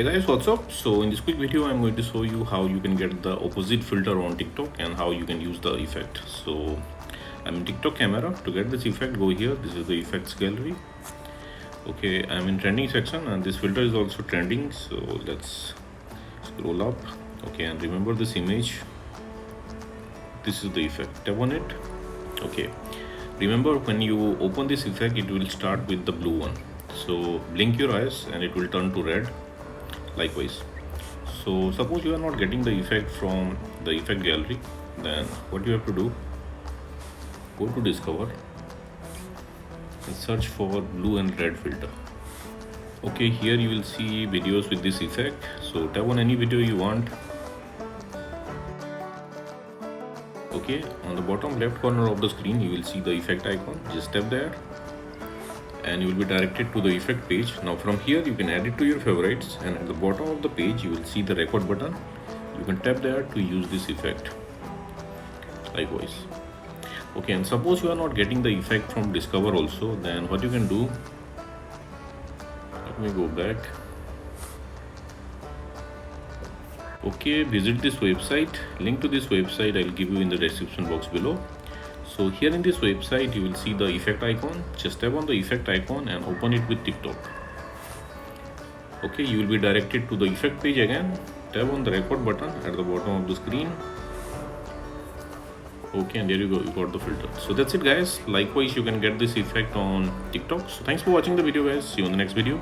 Hey guys, what's up? So in this quick video I'm going to show you how you can get the opposite filter on TikTok and how you can use the effect. So I'm in TikTok camera. To get this effect, go here. This is the effects gallery. Okay, I'm in trending section and this filter is also trending, so let's scroll up. Okay, and remember this image, this is the effect. Tap on it. Okay, remember when you open this effect it will start with the blue one, so blink your eyes and it will turn to red. Likewise, so suppose you are not getting the effect from the effect gallery, then what you have to do, go to discover and search for blue and red filter. Okay, here you will see videos with this effect, so tap on any video you want. Okay, on the bottom left corner of the screen you will see the effect icon. Just tap there and you will be directed to the effect page. Now from here you can add it to your favorites, and at the bottom of the page you will see the record button. You can tap there to use this effect. Likewise. Okay, and suppose you are not getting the effect from discover also, then what you can do, let me go back. Okay, visit this website. Link to this website I'll give you in the description box below. So here in this website you will see the effect icon. Just tap on the effect icon and open it with TikTok. Okay, you will be directed to the effect page again. Tap on the record button at the bottom of the screen. Okay, and there you go, you got the filter. So that's it guys. Likewise, you can get this effect on TikTok. So thanks for watching the video guys. See you in the next video.